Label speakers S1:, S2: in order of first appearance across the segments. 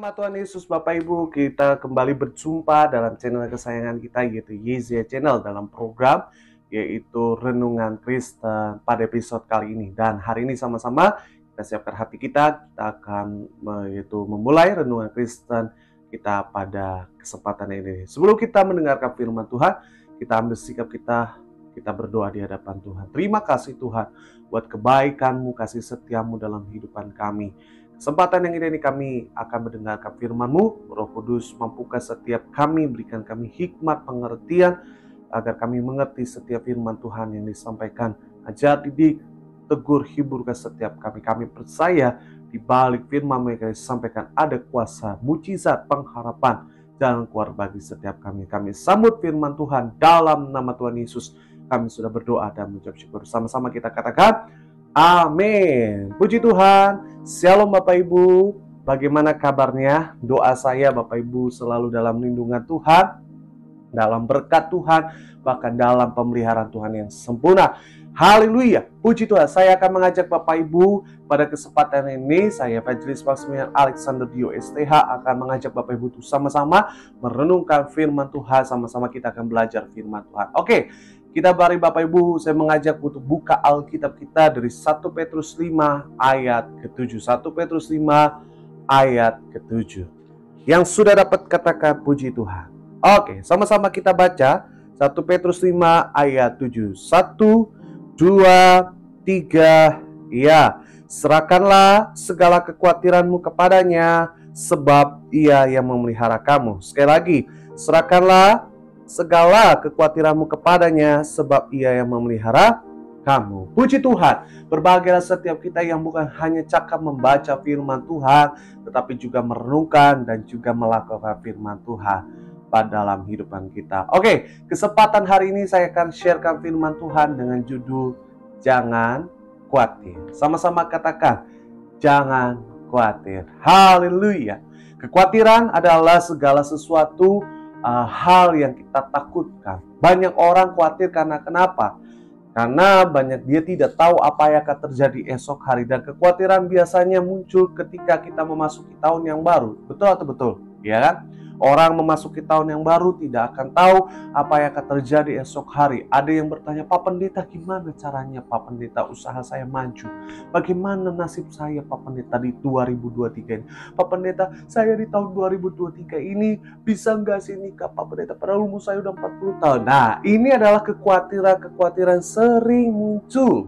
S1: Nama Tuhan Yesus, Bapak Ibu, kita kembali berjumpa dalam channel kesayangan kita, yaitu Yezia Channel, dalam program yaitu Renungan Kristen pada episode kali ini. Dan hari ini sama-sama kita siapkan hati kita akan yaitu memulai Renungan Kristen kita pada kesempatan ini. Sebelum kita mendengarkan firman Tuhan, kita ambil sikap kita berdoa di hadapan Tuhan. Terima kasih Tuhan buat kebaikan-Mu, kasih setia-Mu dalam kehidupan kami. Kesempatan yang ini kami akan mendengarkan firman-Mu. Roh Kudus, mampukan setiap kami, berikan kami hikmat, pengertian, agar kami mengerti setiap firman Tuhan yang disampaikan. Ajar, didik, tegur, hiburkan setiap kami. Kami percaya di balik firman-Mu yang disampaikan ada kuasa, mujizat, pengharapan, jalan keluar bagi setiap kami. Kami sambut firman Tuhan dalam nama Tuhan Yesus. Kami sudah berdoa dan mengucap syukur. Sama-sama kita katakan, amin. Puji Tuhan. Shalom Bapak Ibu. Bagaimana kabarnya? Doa saya Bapak Ibu selalu dalam lindungan Tuhan, dalam berkat Tuhan, bahkan dalam pemeliharaan Tuhan yang sempurna. Haleluya. Puji Tuhan. Saya akan mengajak Bapak Ibu pada kesempatan ini. Saya Evangelis Maximilian Alexander Dio STH akan mengajak Bapak Ibu untuk sama-sama merenungkan firman Tuhan. Sama-sama kita akan belajar firman Tuhan. Oke. Kita mari Bapak Ibu, saya mengajak untuk buka Alkitab kita dari 1 Petrus 5 ayat ke-7. 1 Petrus 5 ayat ke-7. Yang sudah dapat katakan puji Tuhan. Oke, sama-sama kita baca 1 Petrus 5 ayat 7. 1, 2, 3, ya. Serahkanlah segala kekhawatiranmu kepadanya, sebab Ia yang memelihara kamu. Sekali lagi, serahkanlah segala kekhawatiranmu kepadanya, sebab Ia yang memelihara kamu. Puji Tuhan. Berbahagialah setiap kita yang bukan hanya cakap membaca firman Tuhan, tetapi juga merenungkan dan juga melakukan firman Tuhan pada dalam kehidupan kita. Oke, kesempatan hari ini saya akan sharekan firman Tuhan dengan judul Jangan Khawatir. Sama-sama katakan, jangan khawatir. Haleluya. Kekhawatiran adalah segala sesuatu hal yang kita takutkan. Banyak orang khawatir karena kenapa? Karena dia tidak tahu apa yang akan terjadi esok hari. Dan kekhawatiran biasanya muncul ketika kita memasuki tahun yang baru. Betul atau betul? Ya kan? Orang memasuki tahun yang baru tidak akan tahu apa yang akan terjadi esok hari. Ada yang bertanya, Pak Pendeta, gimana caranya Pak Pendeta usaha saya maju? Bagaimana nasib saya Pak Pendeta di 2023 ini? Pak Pendeta, saya di tahun 2023 ini bisa nggak sih nikah Pak Pendeta? Padahal umur saya udah 40 tahun. Nah, ini adalah kekhawatiran sering muncul.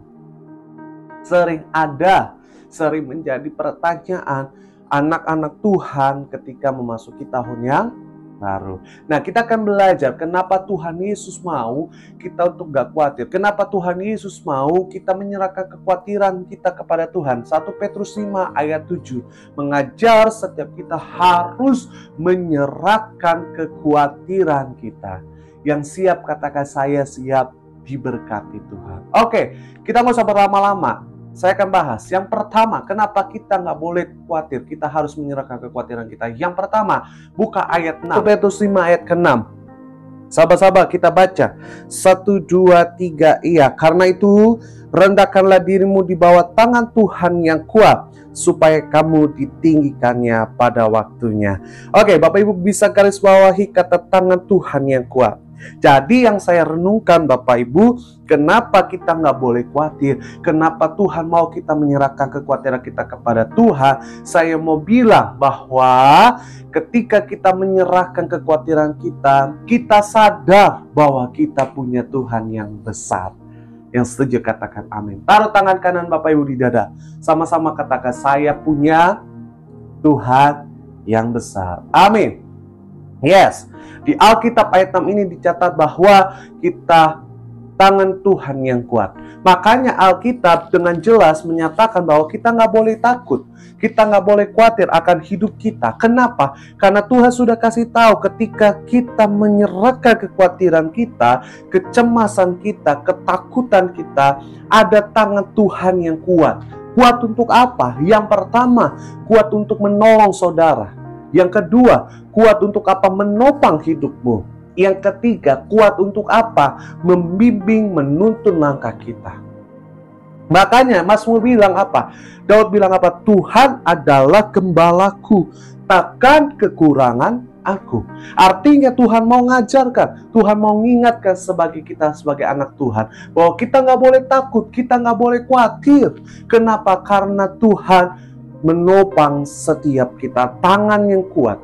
S1: Sering ada. Sering menjadi pertanyaan anak-anak Tuhan ketika memasuki tahun yang baru. Nah, kita akan belajar kenapa Tuhan Yesus mau kita untuk gak khawatir. Kenapa Tuhan Yesus mau kita menyerahkan kekhawatiran kita kepada Tuhan. 1 Petrus 5 ayat 7 mengajar setiap kita harus menyerahkan kekhawatiran kita. Yang siap katakan, saya siap diberkati Tuhan. Oke, kita nggak usah berlama-lama. Saya akan bahas. Yang pertama, kenapa kita nggak boleh khawatir? Kita harus menyerahkan kekhawatiran kita. Yang pertama, buka ayat 6. Petrus 5 ayat ke-6. Sahabat-sahabat, kita baca. 1, 2, 3, iya. Karena itu, rendahkanlah dirimu di bawah tangan Tuhan yang kuat, supaya kamu ditinggikannya pada waktunya. Oke, Bapak Ibu bisa garis bawahi kata tangan Tuhan yang kuat. Jadi yang saya renungkan Bapak Ibu, kenapa kita nggak boleh khawatir? Kenapa Tuhan mau kita menyerahkan kekhawatiran kita kepada Tuhan? Saya mau bilang bahwa ketika kita menyerahkan kekhawatiran kita, kita sadar bahwa kita punya Tuhan yang besar. Yang setuju katakan amin. Taruh tangan kanan Bapak Ibu di dada. Sama-sama katakan, saya punya Tuhan yang besar. Amin. Yes, di Alkitab ayat 6 ini dicatat bahwa kita tangan Tuhan yang kuat. Makanya Alkitab dengan jelas menyatakan bahwa kita nggak boleh takut. Kita nggak boleh khawatir akan hidup kita. Kenapa? Karena Tuhan sudah kasih tahu ketika kita menyerahkan kekhawatiran kita, kecemasan kita, ketakutan kita, ada tangan Tuhan yang kuat. Kuat untuk apa? Yang pertama, kuat untuk menolong saudara. Yang kedua, kuat untuk apa? Menopang hidupmu. Yang ketiga, kuat untuk apa? Membimbing, menuntun langkah kita. Makanya Mazmur bilang apa? Daud bilang apa? Tuhan adalah gembalaku, takkan kekurangan aku. Artinya Tuhan mau ngajarkan, Tuhan mau mengingatkan sebagai kita sebagai anak Tuhan, bahwa kita nggak boleh takut, kita nggak boleh khawatir. Kenapa? Karena Tuhan menopang setiap kita, tangan yang kuat.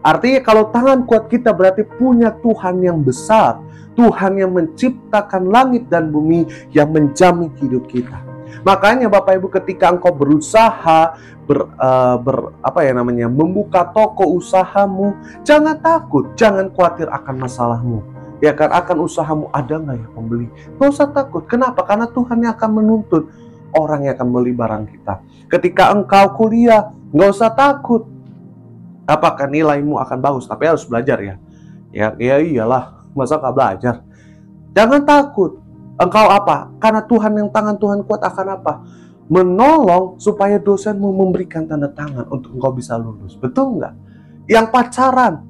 S1: Artinya kalau tangan kuat kita berarti punya Tuhan yang besar, Tuhan yang menciptakan langit dan bumi, yang menjamin hidup kita. Makanya Bapak Ibu, ketika engkau berusaha membuka toko usahamu, jangan takut, jangan khawatir akan masalahmu. Ya kan, akan usahamu ada nggak ya pembeli? Gak usah takut. Kenapa? Karena Tuhan yang akan menuntut orang yang akan beli barang kita. Ketika engkau kuliah, nggak usah takut. Apakah nilaimu akan bagus? Tapi harus belajar ya. Ya iyalah, masa nggak belajar? Jangan takut. Engkau apa? Karena Tuhan yang tangan Tuhan kuat akan apa? Menolong supaya dosenmu memberikan tanda tangan untuk engkau bisa lulus. Betul nggak? Yang pacaran,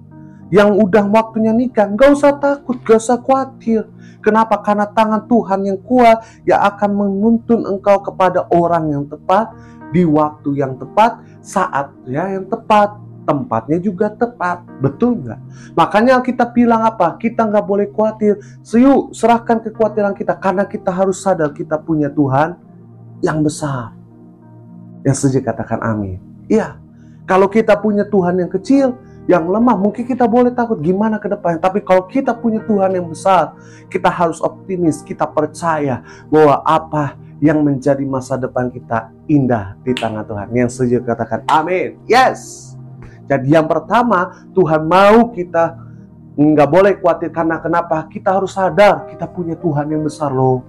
S1: yang udah waktunya nikah, nggak usah takut, nggak usah khawatir. Kenapa? Karena tangan Tuhan yang kuat yang akan menuntun engkau kepada orang yang tepat, di waktu yang tepat, saatnya yang tepat, tempatnya juga tepat. Betul nggak? Makanya kita bilang apa? Kita nggak boleh khawatir. Yuk, serahkan kekhawatiran kita, karena kita harus sadar kita punya Tuhan yang besar. Yang setuju katakan amin. Iya, kalau kita punya Tuhan yang kecil, yang lemah, mungkin kita boleh takut gimana ke depannya. Tapi kalau kita punya Tuhan yang besar, kita harus optimis, kita percaya bahwa apa yang menjadi masa depan kita indah di tangan Tuhan. Yang setuju katakan amin. Yes. Jadi yang pertama, Tuhan mau kita nggak boleh khawatir. Karena kenapa? Kita harus sadar kita punya Tuhan yang besar loh,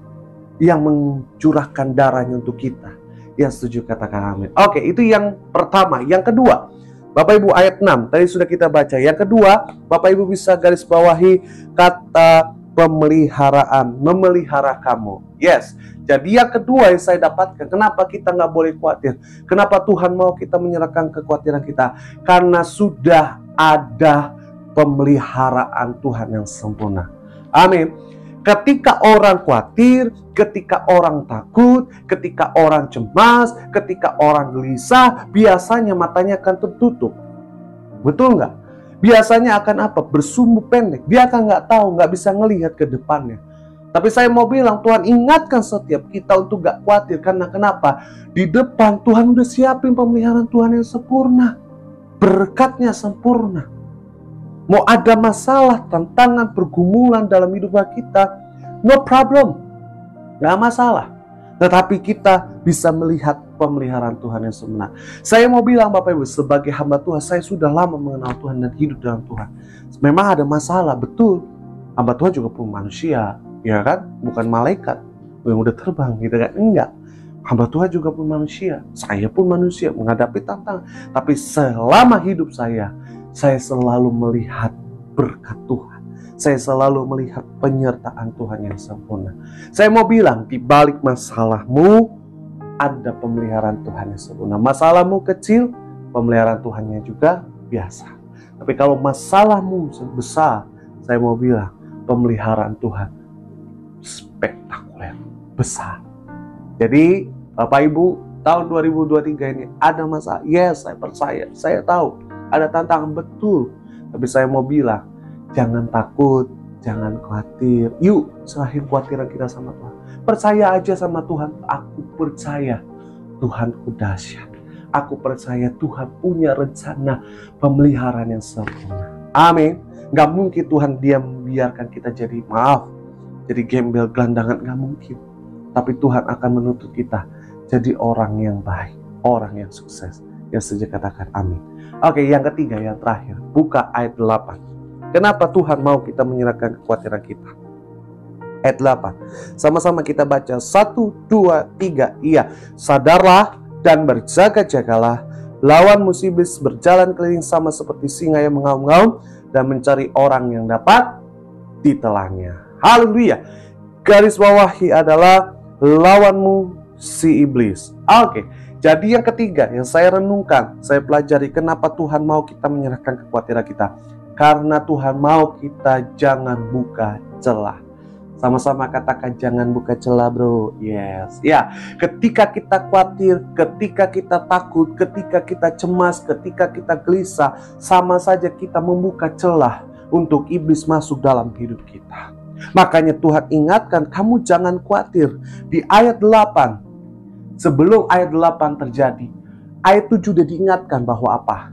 S1: yang mencurahkan darahnya untuk kita. Yang setuju katakan amin. Oke, itu yang pertama. Yang kedua, Bapak Ibu, ayat 6 tadi sudah kita baca. Yang kedua, Bapak Ibu bisa garis bawahi kata pemeliharaan, memelihara kamu. Yes. Jadi yang kedua yang saya dapatkan, kenapa kita nggak boleh khawatir? Kenapa Tuhan mau kita menyerahkan kekhawatiran kita? Karena sudah ada pemeliharaan Tuhan yang sempurna. Amin. Ketika orang khawatir, ketika orang takut, ketika orang cemas, ketika orang gelisah, biasanya matanya akan tertutup. Betul nggak? Biasanya akan apa? Bersumbu pendek. Dia akan nggak tahu, nggak bisa ngelihat ke depannya. Tapi saya mau bilang, Tuhan ingatkan setiap kita untuk nggak khawatir. Karena kenapa? Di depan Tuhan udah siapin pemeliharaan Tuhan yang sempurna. Berkatnya sempurna. Mau ada masalah, tantangan, pergumulan dalam hidup kita, no problem, gak masalah. Tetapi kita bisa melihat pemeliharaan Tuhan yang sempurna. Saya mau bilang Bapak Ibu, sebagai hamba Tuhan, saya sudah lama mengenal Tuhan dan hidup dalam Tuhan. Memang ada masalah, betul. Hamba Tuhan juga pun manusia, ya kan? Bukan malaikat yang udah terbang gitu kan? Enggak. Hamba Tuhan juga pun manusia. Saya pun manusia menghadapi tantangan. Tapi selama hidup saya selalu melihat berkat Tuhan. Saya selalu melihat penyertaan Tuhan yang sempurna. Saya mau bilang, di balik masalahmu ada pemeliharaan Tuhan yang sempurna. Masalahmu kecil, pemeliharaan Tuhannya juga biasa. Tapi kalau masalahmu besar, saya mau bilang, pemeliharaan Tuhan spektakuler, besar. Jadi, Bapak Ibu, tahun 2023 ini ada masalah. Yes, saya percaya, saya tahu. Ada tantangan, betul. Tapi saya mau bilang, jangan takut, jangan khawatir. Yuk, serahin khawatiran kita sama Tuhan. Percaya aja sama Tuhan. Aku percaya Tuhanku dahsyat. Aku percaya Tuhan punya rencana pemeliharaan yang sempurna. Amin. Gak mungkin Tuhan diam membiarkan kita jadi jadi gembel gelandangan. Gak mungkin. Tapi Tuhan akan menuntut kita jadi orang yang baik, orang yang sukses. Yang setuju katakan amin. Oke, yang ketiga, yang terakhir. Buka ayat 8. Kenapa Tuhan mau kita menyerahkan kekhawatiran kita? Ayat 8. Sama-sama kita baca. 1, 2, 3. Iya. Sadarlah dan berjaga-jagalah. Lawan musibis berjalan keliling sama seperti singa yang mengaum-ngaum dan mencari orang yang dapat ditelannya. Haleluya. Garis bawahi adalah lawanmu si iblis. Oke. Jadi yang ketiga yang saya renungkan, saya pelajari kenapa Tuhan mau kita menyerahkan kekhawatiran kita. Karena Tuhan mau kita jangan buka celah. Sama-sama katakan jangan buka celah, bro. Yes. Ya, ketika kita khawatir, ketika kita takut, ketika kita cemas, ketika kita gelisah, sama saja kita membuka celah untuk iblis masuk dalam hidup kita. Makanya Tuhan ingatkan, kamu jangan khawatir. Di ayat 8, sebelum ayat 8 terjadi, ayat 7 sudah diingatkan bahwa apa?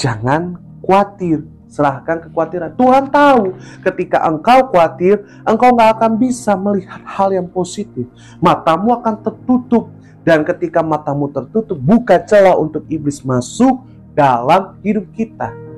S1: Jangan khawatir. Serahkan kekhawatiran. Tuhan tahu ketika engkau khawatir, engkau gak akan bisa melihat hal yang positif. Matamu akan tertutup. Dan ketika matamu tertutup, buka celah untuk iblis masuk dalam hidup kita.